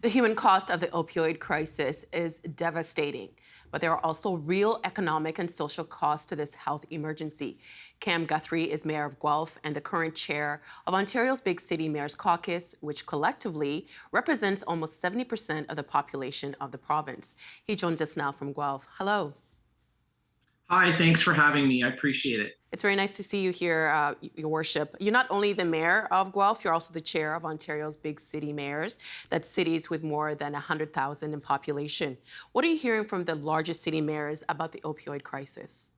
The human cost of the opioid crisis is devastating, but there are also real economic and social costs to this health emergency. Cam Guthrie is mayor of Guelph and the current chair of Ontario's Big City Mayors Caucus, which collectively represents almost 70% of the population of the province. He joins us now from Guelph. Hello. Hi, thanks for having me. I appreciate it. It's very nice to see you here, Your Worship. You're not only the mayor of Guelph, you're also the chair of Ontario's Big City Mayors. That's cities with more than 100,000 in population. What are you hearing from the largest city mayors about the opioid crisis?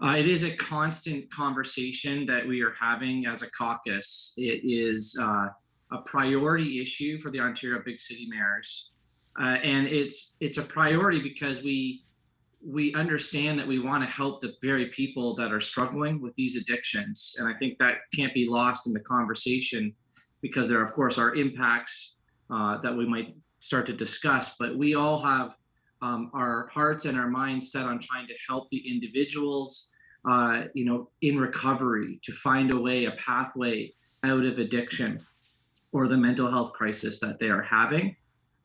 It is a constant conversation that we are having as a caucus. It is a priority issue for the Ontario Big City Mayors, and it's a priority because we understand that we want to help the very people that are struggling with these addictions, and I think that can't be lost in the conversation because there, of course, are impacts that we might start to discuss. But we all have our hearts and our minds set on trying to help the individuals, in recovery to find a way, a pathway out of addiction or the mental health crisis that they are having.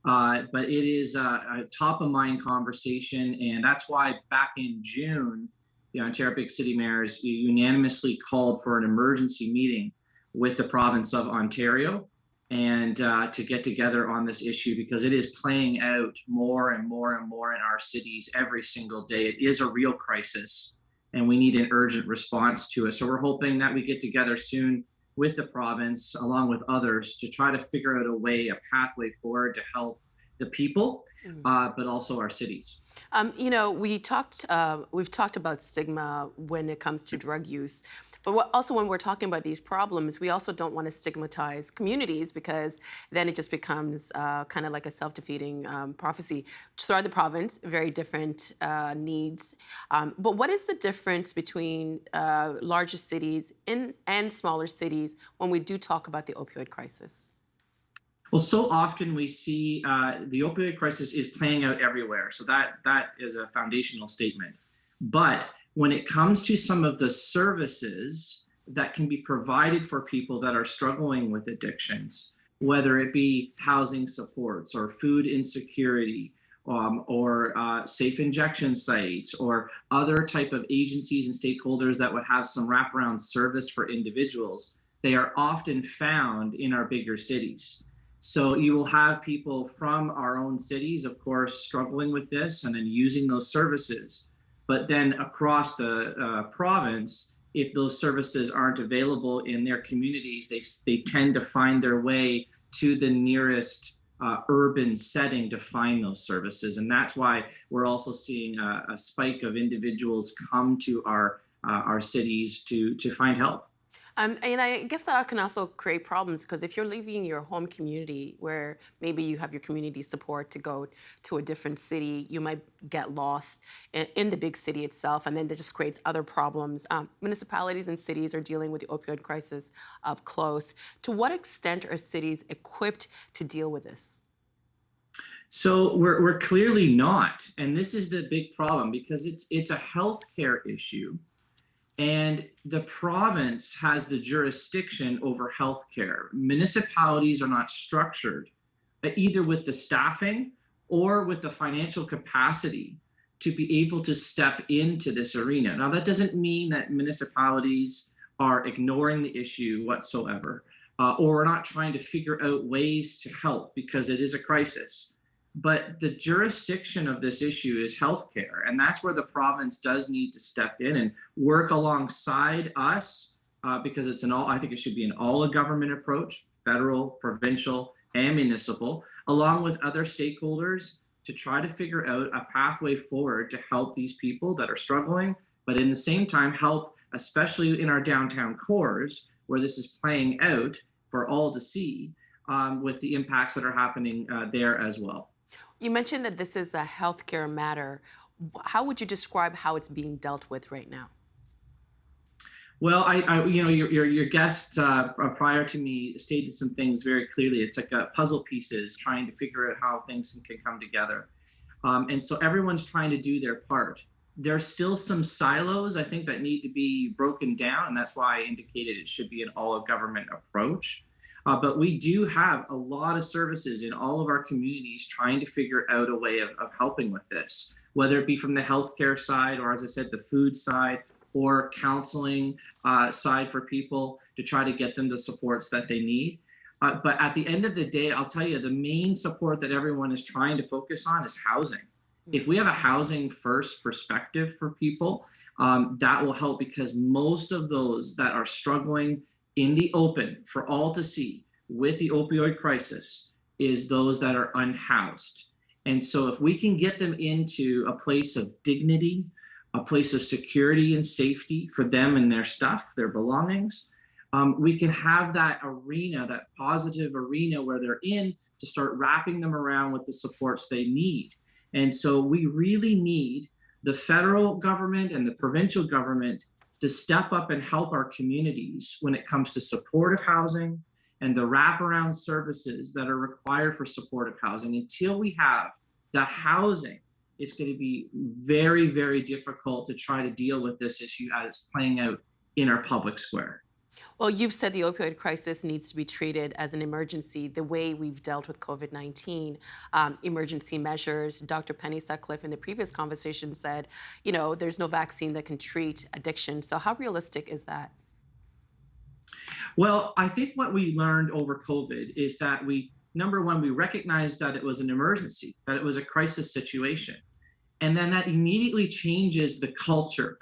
But it is a top of mind conversation, and that's why back in June, the Ontario Big City Mayors unanimously called for an emergency meeting with the province of Ontario and to get together on this issue because it is playing out more and more and more in our cities every single day. It is a real crisis, and we need an urgent response to it. So we're hoping that we get together soon with the province, along with others, to try to figure out a way, a pathway forward to help the people, but also our cities. We've talked about stigma when it comes to drug use, but also when we're talking about these problems, we also don't want to stigmatize communities because then it just becomes kind of like a self-defeating prophecy. Throughout the province, very different needs. But what is the difference between larger cities and smaller cities when we do talk about the opioid crisis? Well, so often we see the opioid crisis is playing out everywhere. So that is a foundational statement. But when it comes to some of the services that can be provided for people that are struggling with addictions, whether it be housing supports or food insecurity, or safe injection sites or other type of agencies and stakeholders that would have some wraparound service for individuals, they are often found in our bigger cities. So you will have people from our own cities, of course, struggling with this and then using those services. But then across the province, if those services aren't available in their communities, they tend to find their way to the nearest urban setting to find those services. And that's why we're also seeing a spike of individuals come to our cities to find help. And I guess that can also create problems because if you're leaving your home community where maybe you have your community support to go to a different city, you might get lost in the big city itself, and then that just creates other problems. Municipalities and cities are dealing with the opioid crisis up close. To what extent are cities equipped to deal with this? So we're clearly not, and this is the big problem because it's a healthcare issue. And the province has the jurisdiction over healthcare. Municipalities are not structured either with the staffing or with the financial capacity to be able to step into this arena. Now, that doesn't mean that municipalities are ignoring the issue whatsoever, or are not trying to figure out ways to help because it is a crisis. But the jurisdiction of this issue is healthcare, and that's where the province does need to step in and work alongside us, because it's an all. I think it should be an all-of-government approach, federal, provincial, and municipal, along with other stakeholders to try to figure out a pathway forward to help these people that are struggling, but in the same time help, especially in our downtown cores, where this is playing out for all to see, with the impacts that are happening there as well. You mentioned that this is a healthcare matter. How would you describe how it's being dealt with right now? Well, your guests prior to me stated some things very clearly. It's like puzzle pieces trying to figure out how things can come together, and so everyone's trying to do their part. There's still some silos I think that need to be broken down, and that's why I indicated it should be an all-of-government approach. But we do have a lot of services in all of our communities trying to figure out a way of helping with this, whether it be from the healthcare side, or as I said, the food side, or counseling side for people to try to get them the supports that they need. But at the end of the day, I'll tell you, the main support that everyone is trying to focus on is housing. If we have a housing first perspective for people, that will help, because most of those that are struggling in the open for all to see with the opioid crisis is those that are unhoused. And so if we can get them into a place of dignity, a place of security and safety for them and their stuff, their belongings, we can have that arena, that positive arena where they're in, to start wrapping them around with the supports they need. And so we really need the federal government and the provincial government to step up and help our communities when it comes to supportive housing and the wraparound services that are required for supportive housing. Until we have the housing, it's going to be very, very difficult to try to deal with this issue as it's playing out in our public square. Well, you've said the opioid crisis needs to be treated as an emergency, the way we've dealt with COVID-19, emergency measures. Dr. Penny Sutcliffe in the previous conversation said, there's no vaccine that can treat addiction. So how realistic is that? Well, I think what we learned over COVID is that number one, we recognized that it was an emergency, that it was a crisis situation. And then that immediately changes the culture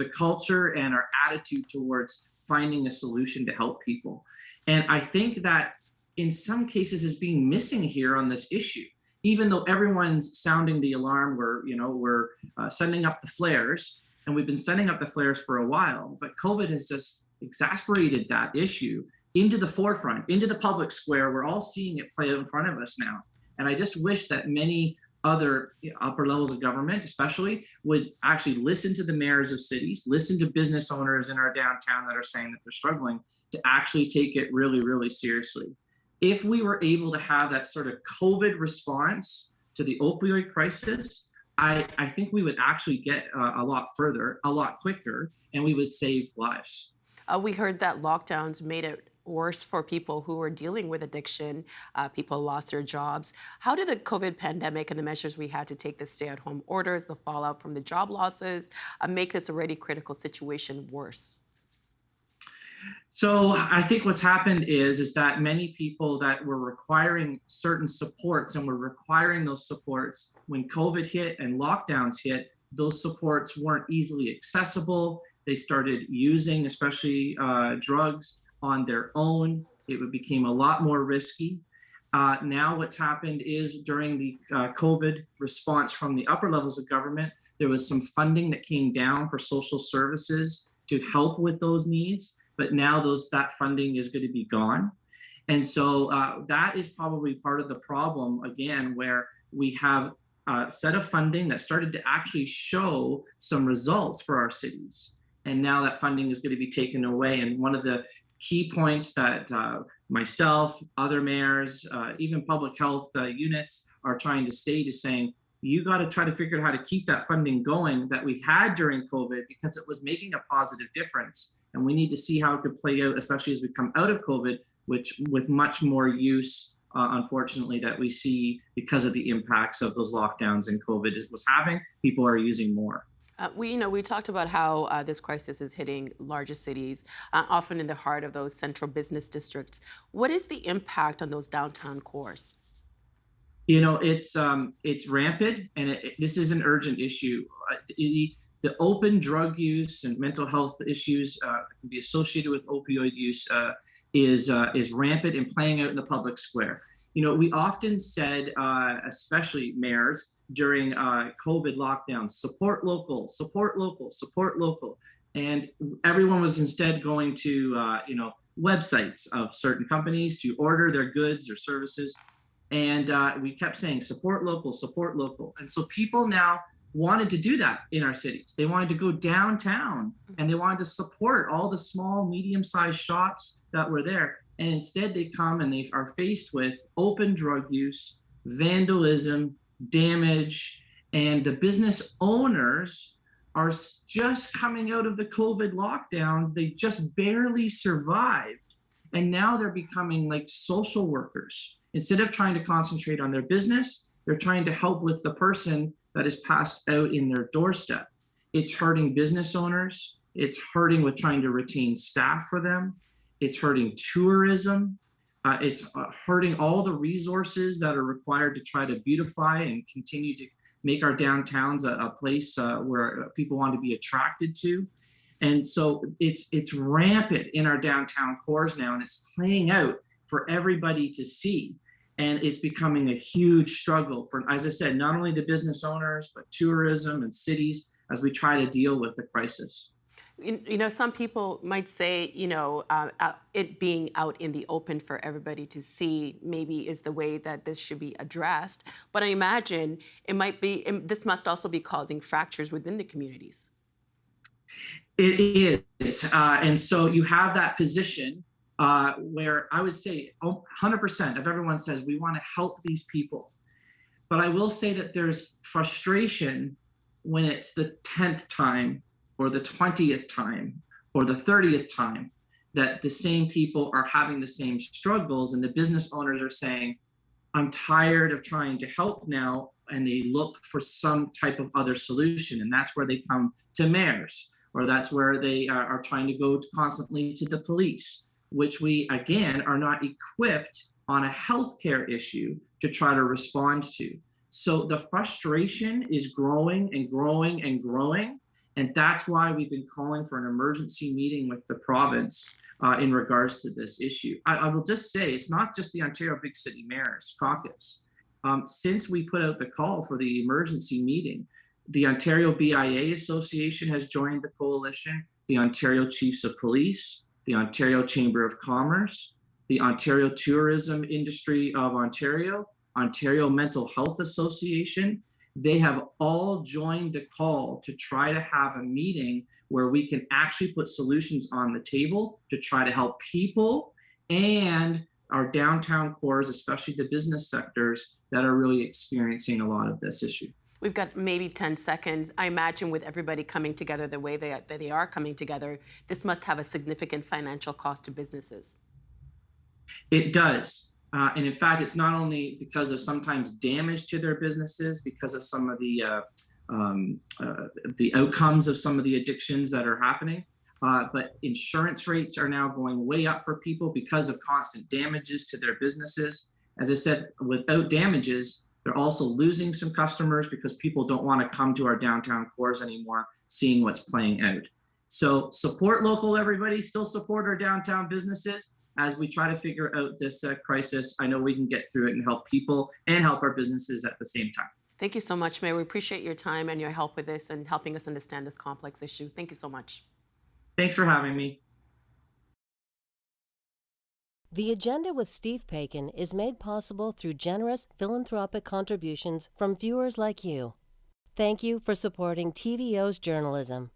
and our attitude towards finding a solution to help people. And I think that in some cases is being missing here on this issue. Even though everyone's sounding the alarm, we're sending up the flares, and we've been sending up the flares for a while, but COVID has just exasperated that issue into the forefront, into the public square. We're all seeing it play out in front of us now. And I just wish that many other upper levels of government, especially, would actually listen to the mayors of cities, listen to business owners in our downtown that are saying that they're struggling, to actually take it really, really seriously. If we were able to have that sort of COVID response to the opioid crisis, I think we would actually get a lot further, a lot quicker, and we would save lives. We heard that lockdowns made it worse for people who were dealing with addiction. People lost their jobs. How did the COVID pandemic and the measures we had to take, the stay-at-home orders, the fallout from the job losses, make this already critical situation worse? So I think what's happened is that many people that were requiring certain supports and were requiring those supports when COVID hit and lockdowns hit, those supports weren't easily accessible. They started using, especially drugs, on their own. It became a lot more risky. Now what's happened is during the COVID response from the upper levels of government, there was some funding that came down for social services to help with those needs, but now that funding is going to be gone. And so that is probably part of the problem, again, where we have a set of funding that started to actually show some results for our cities. And now that funding is going to be taken away. And one of the key points that myself, other mayors, even public health units are trying to state is saying, you got to try to figure out how to keep that funding going that we had during COVID, because it was making a positive difference. And we need to see how it could play out, especially as we come out of COVID, which with much more use, unfortunately, that we see because of the impacts of those lockdowns and COVID was having. People are using more. We talked about how this crisis is hitting larger cities, often in the heart of those central business districts. What is the impact on those downtown cores? It's rampant, and this is an urgent issue. The open drug use and mental health issues that can be associated with opioid use is rampant and playing out in the public square. We often said, especially mayors during COVID lockdowns, support local, support local, support local. And everyone was instead going to, websites of certain companies to order their goods or services. And we kept saying, support local, support local. And so people now wanted to do that in our cities. They wanted to go downtown and they wanted to support all the small, medium-sized shops that were there. And instead they come and they are faced with open drug use, vandalism, damage, and the business owners are just coming out of the COVID lockdowns. They just barely survived. And now they're becoming like social workers. Instead of trying to concentrate on their business, they're trying to help with the person that is passed out in their doorstep. It's hurting business owners. It's hurting with trying to retain staff for them. It's hurting tourism. It's hurting all the resources that are required to try to beautify and continue to make our downtowns a place where people want to be attracted to. And so it's rampant in our downtown cores now, and it's playing out for everybody to see. And it's becoming a huge struggle for, as I said, not only the business owners, but tourism and cities as we try to deal with the crisis. Some people might say, it being out in the open for everybody to see maybe is the way that this should be addressed. But I imagine this must also be causing fractures within the communities. It is. And so you have that position where I would say 100% of everyone says we want to help these people. But I will say that there's frustration when it's the 10th time or the 20th time or the 30th time that the same people are having the same struggles, and the business owners are saying, I'm tired of trying to help now, and they look for some type of other solution. And that's where they come to mayors, or that's where they are trying to go constantly to the police, which we, again, are not equipped on a healthcare issue to try to respond to. So the frustration is growing and growing and growing. And that's why we've been calling for an emergency meeting with the province in regards to this issue. I will just say, it's not just the Ontario Big City Mayors Caucus. Since we put out the call for the emergency meeting, the Ontario BIA Association has joined the coalition, the Ontario Chiefs of Police, the Ontario Chamber of Commerce, the Ontario Tourism Industry of Ontario, Ontario Mental Health Association. They have all joined the call to try to have a meeting where we can actually put solutions on the table to try to help people and our downtown cores, especially the business sectors that are really experiencing a lot of this issue. We've got maybe 10 seconds. I imagine with everybody coming together the way that they are coming together, this must have a significant financial cost to businesses. It does. And in fact, it's not only because of sometimes damage to their businesses, because of some of the outcomes of some of the addictions that are happening, but insurance rates are now going way up for people because of constant damages to their businesses. As I said, without damages, they're also losing some customers because people don't want to come to our downtown cores anymore, seeing what's playing out. So support local, everybody. Still support our downtown businesses as we try to figure out this crisis. I know we can get through it and help people and help our businesses at the same time. Thank you so much, Mayor. We appreciate your time and your help with this and helping us understand this complex issue. Thank you so much. Thanks for having me. The Agenda with Steve Paikin is made possible through generous philanthropic contributions from viewers like you. Thank you for supporting TVO's journalism.